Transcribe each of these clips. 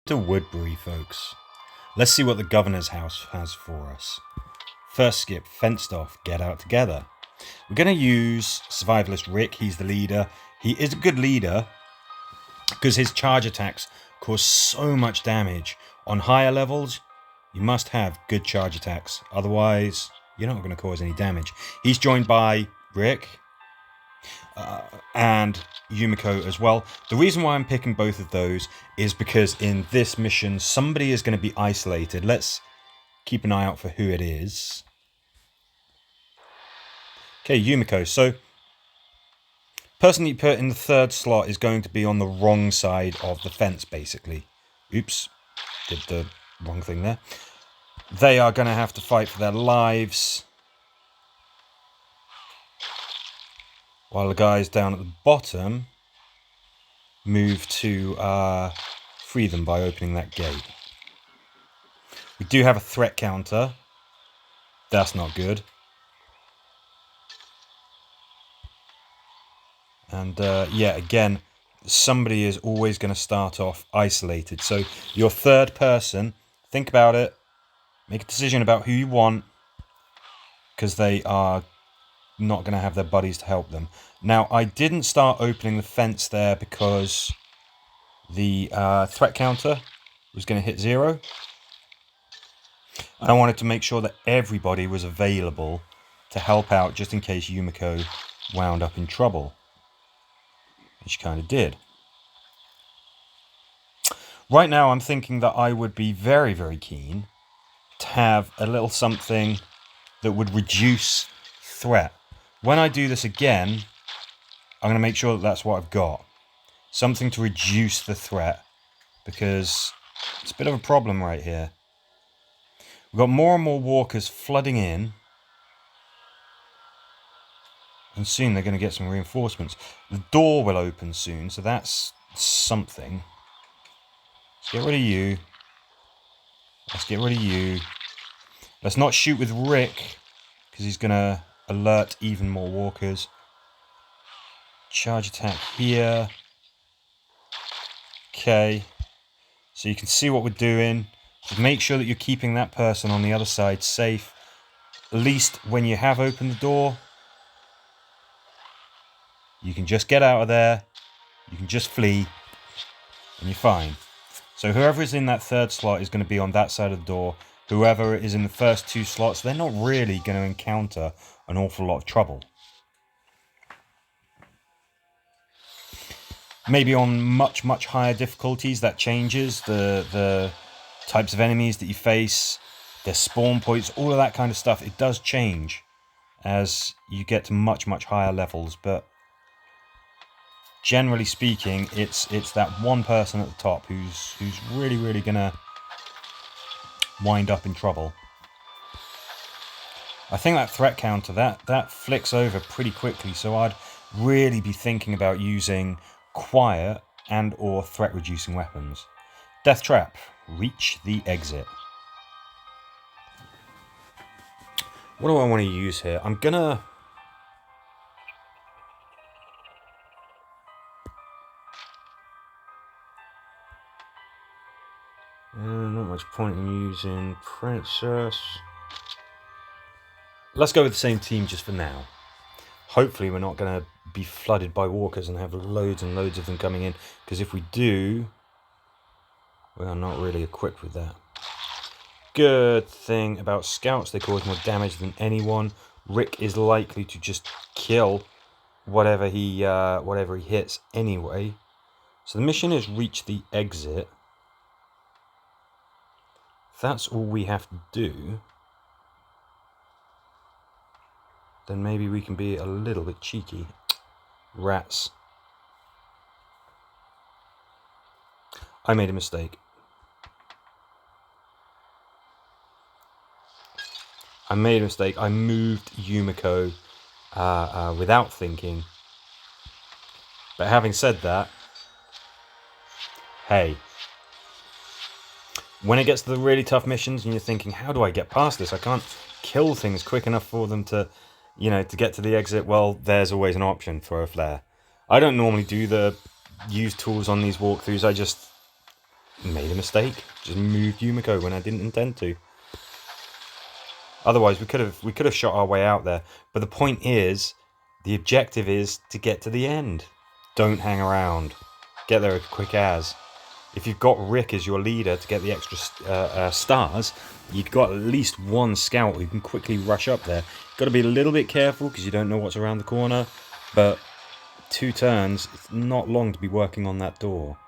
To Woodbury, folks. Let's see what the governor's house has for us. First skip, fenced off, get out together. We're going to use survivalist Rick. He's the leader. He is a good leader because his charge attacks cause so much damage. On higher levels, you must have good charge attacks. Otherwise, you're not going to cause any damage. He's joined by Rick and Yumiko as well. The reason why I'm picking both of those is because in this mission somebody is going to be isolated. Let's keep an eye out for who it is. Okay, Yumiko. So person you put in the third slot is going to be on the wrong side of the fence, basically. Oops, did the wrong thing there. They are going to have to fight for their lives, while the guys down at the bottom move to free them by opening that gate. We do have a threat counter. That's not good. And yeah, again, somebody is always going to start off isolated. So your third person, think about it. Make a decision about who you want, because they are not going to have their buddies to help them. Now, I didn't start opening the fence there because the threat counter was going to hit 0. And I wanted to make sure that everybody was available to help out just in case Yumiko wound up in trouble. And she kind of did. Right now, I'm thinking that I would be very, very keen to have a little something that would reduce threat. When I do this again, I'm going to make sure that that's what I've got. Something to reduce the threat, because it's a bit of a problem right here. We've got more and more walkers flooding in, and soon they're going to get some reinforcements. The door will open soon, so that's something. Let's get rid of you. Let's get rid of you. Let's not shoot with Rick, because he's going to alert even more walkers. Charge attack here. Okay. So you can see what we're doing. Just make sure that you're keeping that person on the other side safe. At least when you have opened the door, you can just get out of there. You can just flee. And you're fine. So whoever is in that third slot is going to be on that side of the door. Whoever is in the first 2 slots, they're not really going to encounter an awful lot of trouble. Maybe on much, much higher difficulties, that changes. The types of enemies that you face, their spawn points, all of that kind of stuff, it does change as you get to much, much higher levels. But generally speaking, it's that one person at the top who's really, really going to wind up in trouble. I think that threat counter, that flicks over pretty quickly, so I'd really be thinking about using quiet and or threat reducing weapons. Death trap, reach the exit. What do I want to use here? I'm gonna not much point in using Princess. Let's go with the same team just for now. Hopefully we're not going to be flooded by walkers and have loads and loads of them coming in, because if we do, we are not really equipped with that. Good thing about scouts, they cause more damage than anyone. Rick is likely to just kill whatever he hits anyway. So the mission is reach the exit. If that's all we have to do, then maybe we can be a little bit cheeky. Rats. I made a mistake. I moved Yumiko without thinking. But having said that, hey, when it gets to the really tough missions and you're thinking, how do I get past this? I can't kill things quick enough for them to, to get to the exit. Well, there's always an option. Throw a flare. I don't normally do the use tools on these walkthroughs. I just Made a mistake. Just moved Yumiko when I didn't intend to. Otherwise, we could have shot our way out there. But the point is, the objective is to get to the end. Don't hang around. Get there as quick as. If you've got Rick as your leader to get the extra stars, you've got at least one scout who can quickly rush up there. You've got to be a little bit careful because you don't know what's around the corner. But 2 turns, it's not long to be working on that door.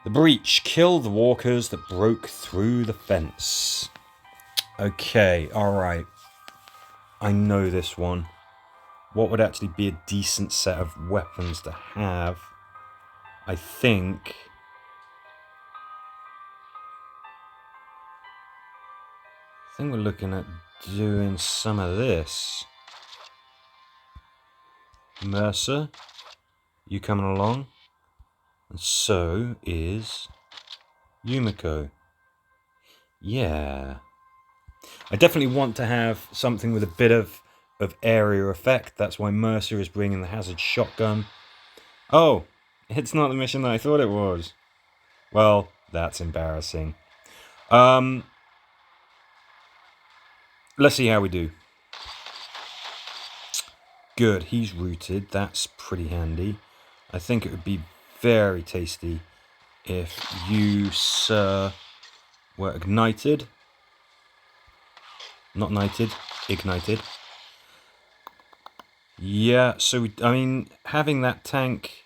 The breach. Kill the walkers that broke through the fence. Okay, alright. I know this one. What would actually be a decent set of weapons to have? I think we're looking at doing some of this. Mercer, you coming along? And so is Yumiko. Yeah. I definitely want to have something with a bit of area effect. That's why Mercer is bringing the hazard shotgun. Oh, it's not the mission that I thought it was. Well, that's embarrassing. Let's see how we do. Good, he's rooted. That's pretty handy. I think it would be very tasty if you, sir, were ignited. Not knighted, ignited. Yeah, so I mean, having that tank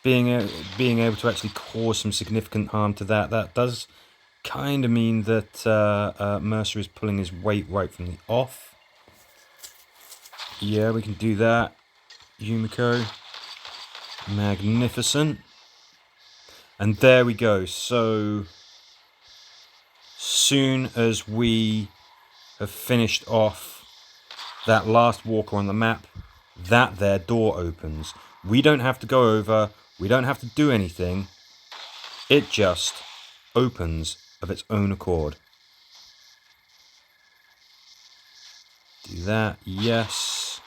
being able to actually cause some significant harm to that does kind of mean that Mercer is pulling his weight right from the off. Yeah, we can do that. Yumiko. Magnificent. And there we go. So, soon as we have finished off that last walker on the map, that there door opens. We don't have to go over. We don't have to do anything. It just opens of its own accord. Do that. Yes.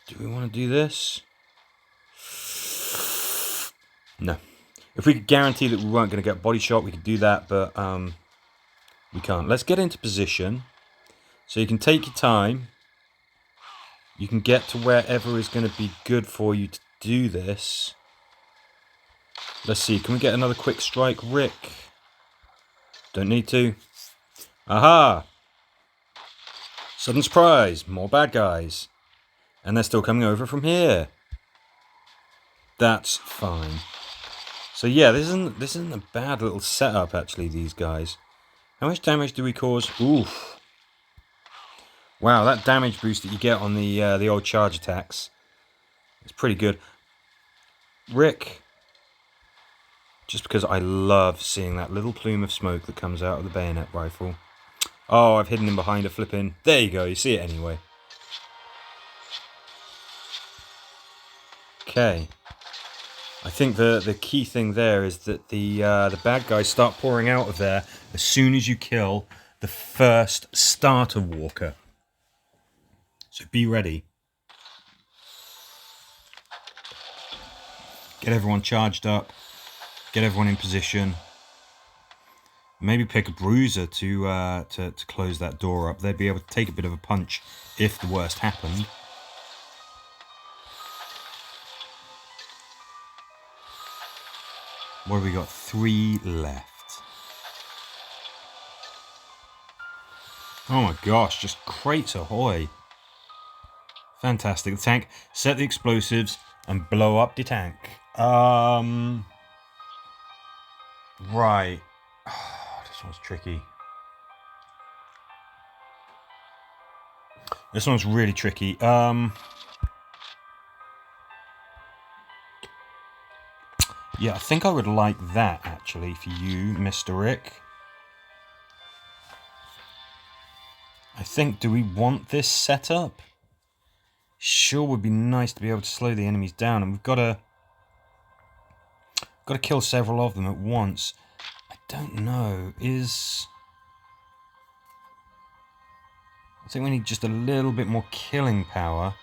Do we want to do this? No. If we could guarantee that we weren't going to get body shot, we could do that, but we can't. Let's get into position. So you can take your time. You can get to wherever is going to be good for you to do this. Let's see. Can we get another quick strike, Rick? Don't need to. Aha! Sudden surprise. More bad guys. And they're still coming over from here. That's fine. So yeah, this isn't a bad little setup actually, these guys. How much damage do we cause? Oof. Wow, that damage boost that you get on the old charge attacks is pretty good. Rick, just because I love seeing that little plume of smoke that comes out of the bayonet rifle. Oh, I've hidden him behind a flipping. There you go, you see it anyway. Okay. I think the key thing there is that the bad guys start pouring out of there as soon as you kill the first starter walker. So be ready. Get everyone charged up. Get everyone in position. Maybe pick a bruiser to close that door up. They'd be able to take a bit of a punch if the worst happened. What have we got? 3 left. Oh my gosh, just crates ahoy. Fantastic. The tank, set the explosives and blow up the tank. Right. This one's tricky. This one's really tricky. Yeah, I think I would like that, actually, for you, Mr. Rick. I think, do we want this setup? Sure would be nice to be able to slow the enemies down, and we've got to kill several of them at once. I don't know, I think we need just a little bit more killing power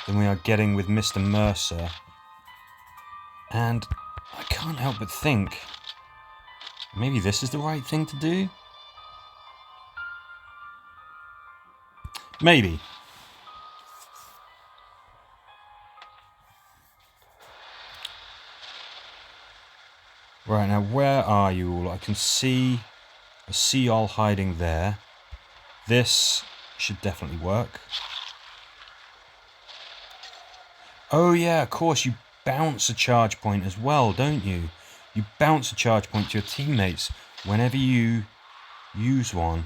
than we are getting with Mr. Mercer. And I can't help but think maybe this is the right thing to do. Maybe. Right, now where are you all? I can see a sea-owl hiding there. This should definitely work. Oh yeah, of course, you bounce a charge point as well, don't you? You bounce a charge point to your teammates whenever you use one.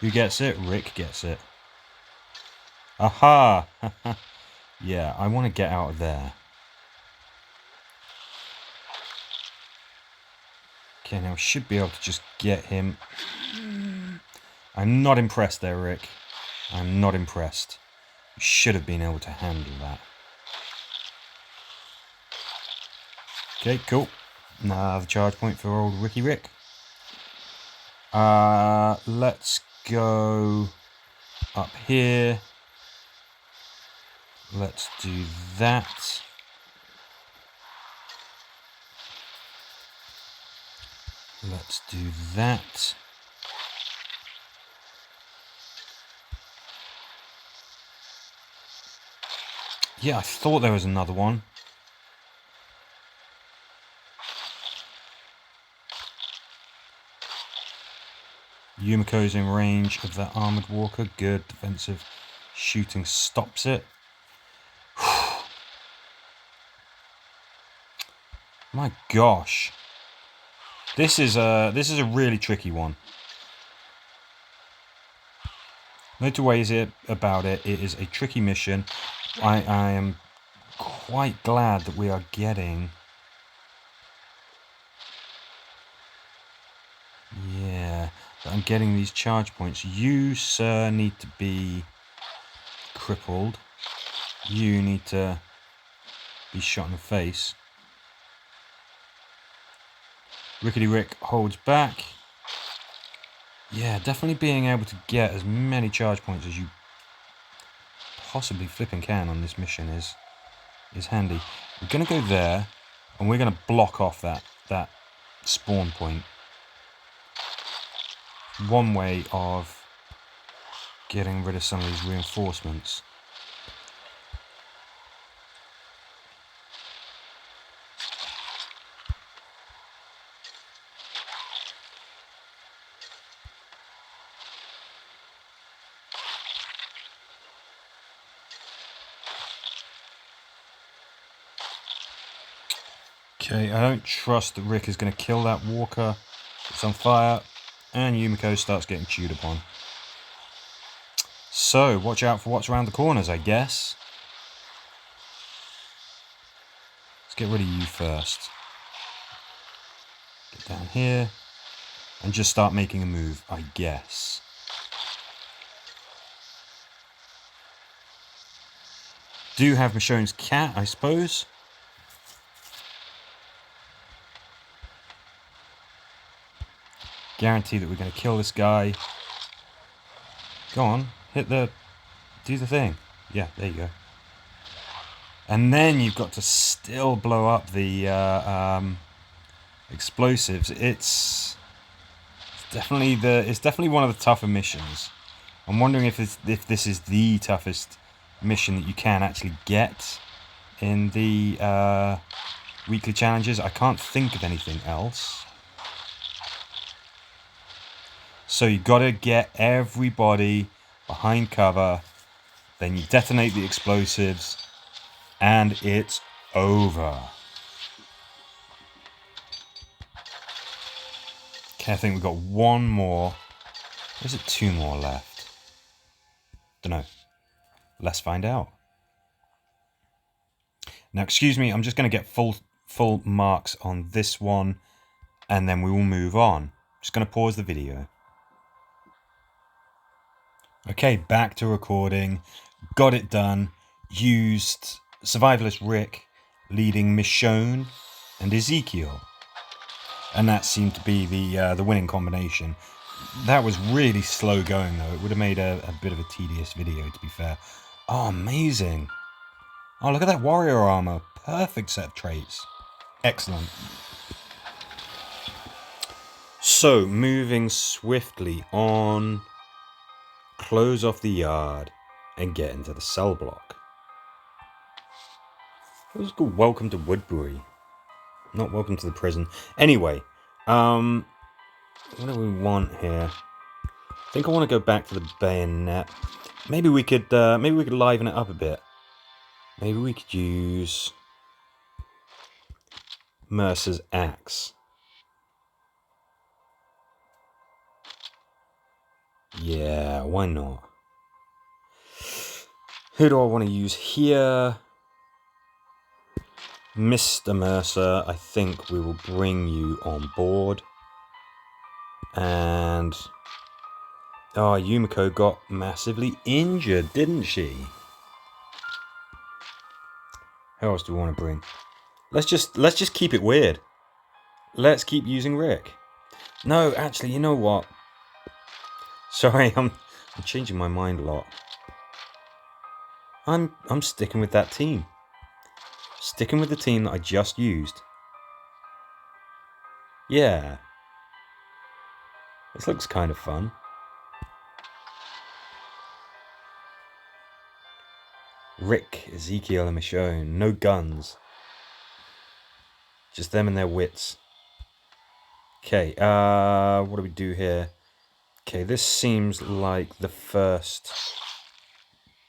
Who gets it? Rick gets it. Aha! Yeah, I want to get out of there. Okay, now I should be able to just get him. I'm not impressed there, Rick. I'm not impressed. You should have been able to handle that. Okay, cool. Now the charge point for old Ricky Rick. Let's go up here. Let's do that. Let's do that. Yeah, I thought there was another one. Yumiko's in range of that armoured walker. Good. Defensive shooting stops it. My gosh. This is a really tricky one. No two ways about it. It is a tricky mission. I am quite glad that we are getting... Yeah, that I'm getting these charge points. You, sir, need to be crippled. You need to be shot in the face. Rickety Rick holds back. Yeah, definitely being able to get as many charge points as you possibly flipping can on this mission is handy. We're going to go there, and we're going to block off that spawn point. One way of getting rid of some of these reinforcements. Okay, I don't trust that Rick is going to kill that walker. It's on fire, and Yumiko starts getting chewed upon. So, watch out for what's around the corners, I guess. Let's get rid of you first. Get down here, and just start making a move, I guess. Do have Michonne's cat, I suppose. Guarantee that we're going to kill this guy. Go on, do the thing. Yeah, there you go. And then you've got to still blow up the explosives. It's definitely one of the tougher missions. I'm wondering if this is the toughest mission that you can actually get in the weekly challenges. I can't think of anything else. So you got to get everybody behind cover, then you detonate the explosives, and it's over. Okay, I think we've got one more. Or is it two more left? Dunno. Let's find out. Now, excuse me, I'm just going to get full marks on this one, and then we will move on. Just going to pause the video. Okay, back to recording. Got it done. Used Survivalist Rick leading Michonne and Ezekiel. And that seemed to be the winning combination. That was really slow going though. It would have made a bit of a tedious video, to be fair. Oh, amazing. Oh, look at that warrior armor. Perfect set of traits. Excellent. So, moving swiftly on, close off the yard and get into the cell block. Let's go. Welcome to Woodbury. Not welcome to the prison. Anyway, what do we want here? I think I want to go back to the bayonet. Maybe we could liven it up a bit. Maybe we could use Mercer's axe. Yeah, why not? Who do I want to use here? Mr. Mercer, I think we will bring you on board. And Yumiko got massively injured, didn't she? Who else do we want to bring? Let's just keep it weird. Let's keep using Rick. No, actually, you know what? Sorry, I'm changing my mind a lot. I'm sticking with that team. Sticking with the team that I just used. Yeah. This looks kind of fun. Rick, Ezekiel, and Michonne. No guns. Just them and their wits. Okay, what do we do here? Okay, this seems like the first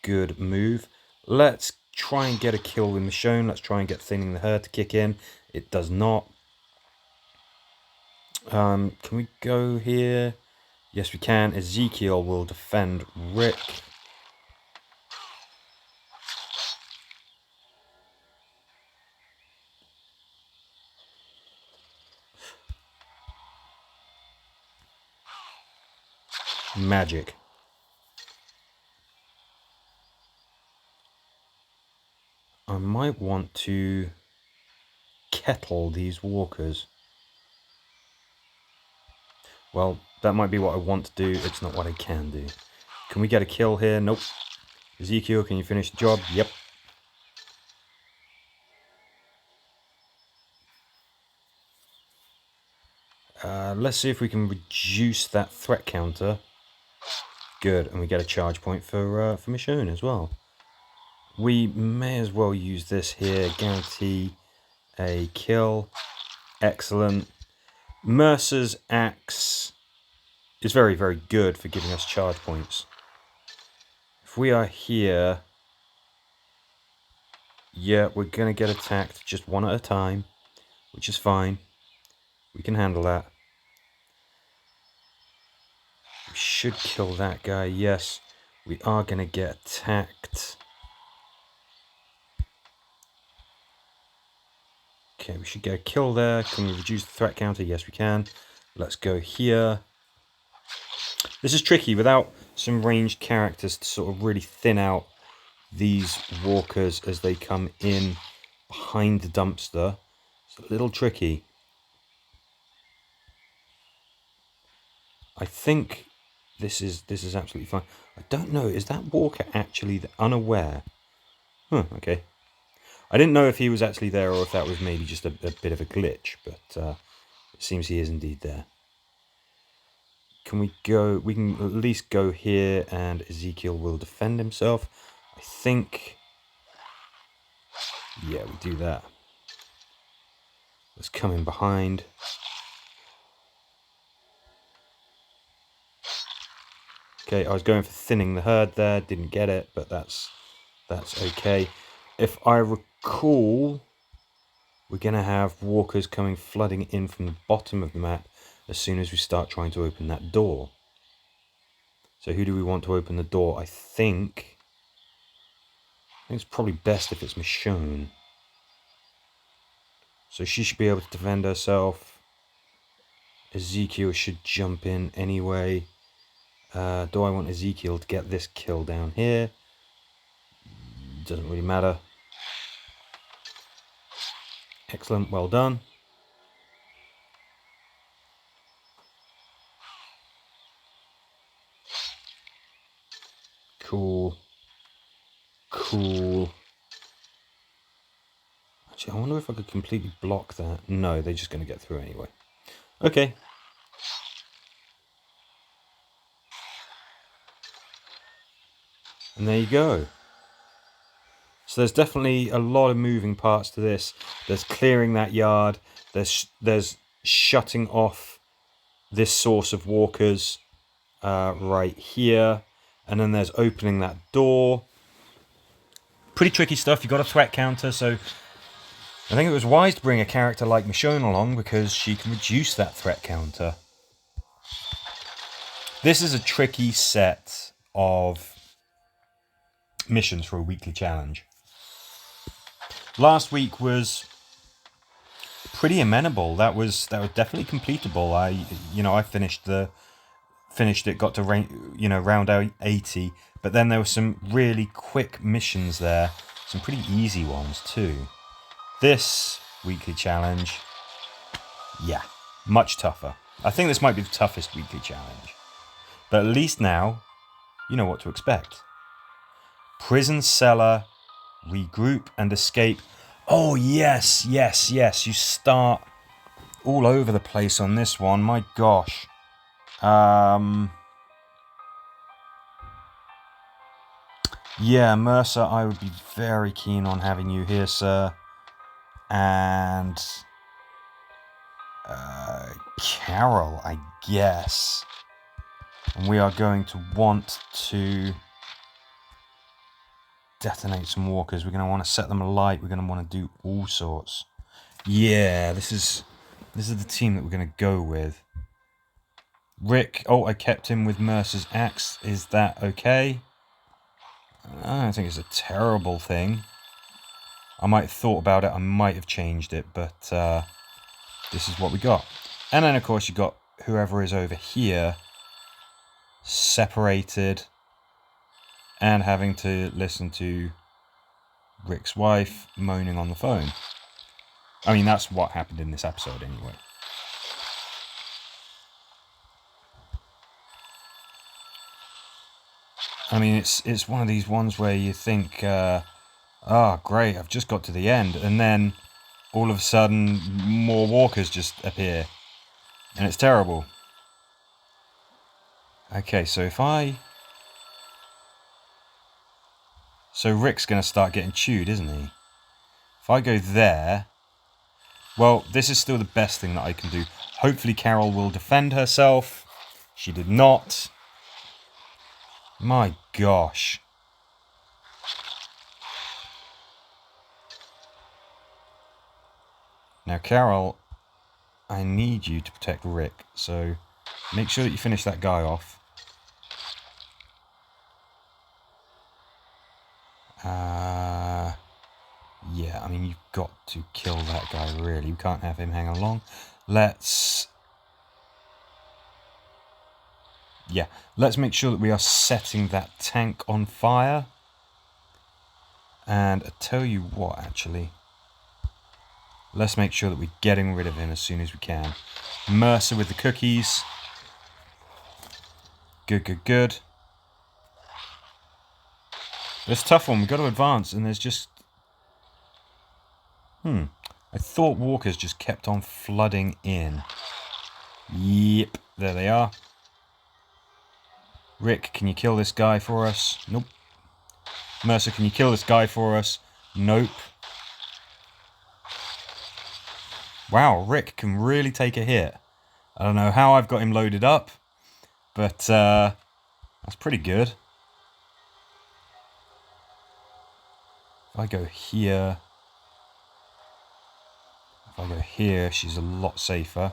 good move. Let's try and get a kill with Michonne. Let's try and get Thinning the Herd to kick in. It does not. Can we go here? Yes, we can. Ezekiel will defend Rick. Magic. I might want to kettle these walkers. Well, that might be what I want to do. It's not what I can do. Can we get a kill here? Nope. Ezekiel, can you finish the job? Yep. Let's see if we can reduce that threat counter. Good, and we get a charge point for Michonne as well. We may as well use this here. Guarantee a kill. Excellent. Mercer's axe is very, very good for giving us charge points. If we are here, yeah, we're going to get attacked just one at a time, which is fine. We can handle that. We should kill that guy, yes. We are going to get attacked. Okay, we should get a kill there. Can we reduce the threat counter? Yes, we can. Let's go here. This is tricky without some ranged characters to sort of really thin out these walkers as they come in behind the dumpster. It's a little tricky. I think this is absolutely fine. I don't know, is that walker actually unaware? Huh, okay. I didn't know if he was actually there or if that was maybe just a bit of a glitch, but it seems he is indeed there. Can we go? We can at least go here and Ezekiel will defend himself. I think. Yeah, we do that. Let's come in behind. Okay, I was going for thinning the herd there, didn't get it, but that's okay. If I recall, we're going to have walkers coming flooding in from the bottom of the map as soon as we start trying to open that door. So who do we want to open the door? I think it's probably best if it's Michonne. So she should be able to defend herself. Ezekiel should jump in anyway. Do I want Ezekiel to get this kill down here? Doesn't really matter. Excellent, well done. Cool. Cool. Actually, I wonder if I could completely block that. No, they're just going to get through anyway. Okay. And there you go. So there's definitely a lot of moving parts to this. There's clearing that yard. There's shutting off this source of walkers right here. And then there's opening that door. Pretty tricky stuff. You've got a threat counter, so I think it was wise to bring a character like Michonne along because she can reduce that threat counter. This is a tricky set of missions for a weekly challenge. Last week was pretty amenable. That was definitely completable. I finished it, got to round 80, but then there were some really quick missions there, some pretty easy ones too. This weekly challenge, yeah, much tougher. I think this might be the toughest weekly challenge. But at least now, you know what to expect. Prison cellar, regroup and escape. Oh, yes. You start all over the place on this one. My gosh. Yeah, Mercer, I would be very keen on having you here, sir. And Carol, I guess. And we are going to want to detonate some walkers. We're going to want to set them alight. We're going to want to do all sorts. Yeah, this is the team that we're going to go with. Rick, I kept him with Mercer's axe. Is that okay? I don't think it's a terrible thing. I might have thought about it. I might have changed it, but this is what we got. And then, of course, you got whoever is over here separated and having to listen to Rick's wife moaning on the phone. I mean, that's what happened in this episode anyway. I mean, it's one of these ones where you think, great, I've just got to the end, and then all of a sudden more walkers just appear, and it's terrible. Okay, so So Rick's going to start getting chewed, isn't he? If I go there... Well, this is still the best thing that I can do. Hopefully Carol will defend herself. She did not. My gosh. Now, Carol, I need you to protect Rick, so make sure that you finish that guy off. Yeah, I mean, you've got to kill that guy, really. You can't have him hanging along. Let's make sure that we are setting that tank on fire. And I tell you what, actually. Let's make sure that we're getting rid of him as soon as we can. Mercer with the cookies. Good. It's a tough one. We've got to advance, and there's just... I thought walkers just kept on flooding in. Yep, there they are. Rick, can you kill this guy for us? Nope. Mercer, can you kill this guy for us? Nope. Wow, Rick can really take a hit. I don't know how I've got him loaded up, but that's pretty good. If I go here... she's a lot safer.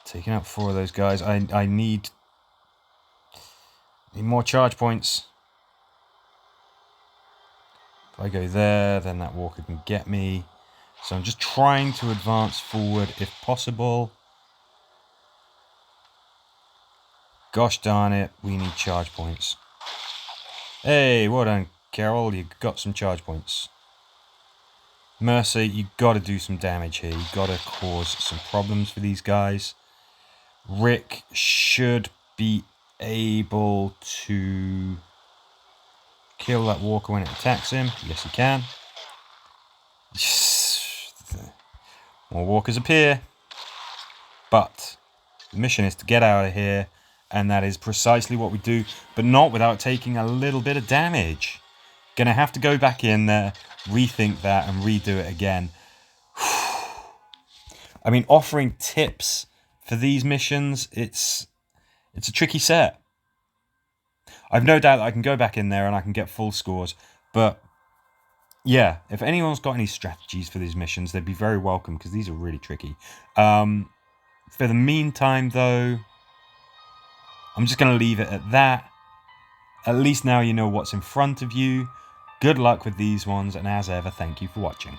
Taking out 4 of those guys. I need more charge points. If I go there, then that walker can get me. So I'm just trying to advance forward if possible. Gosh darn it, we need charge points. Hey, well done, Carol. You got some charge points. Mercer, you got to do some damage here. You got to cause some problems for these guys. Rick should be able to kill that walker when it attacks him. Yes, he can. More walkers appear. But the mission is to get out of here, and that is precisely what we do, but not without taking a little bit of damage. Gonna have to go back in there, rethink that, and redo it again. I mean, offering tips for these missions, it's a tricky set. I've no doubt that I can go back in there and I can get full scores, but yeah, if anyone's got any strategies for these missions, they'd be very welcome, because these are really tricky. For the meantime, though, I'm just going to leave it at that. At least now you know what's in front of you. Good luck with these ones, and as ever, thank you for watching.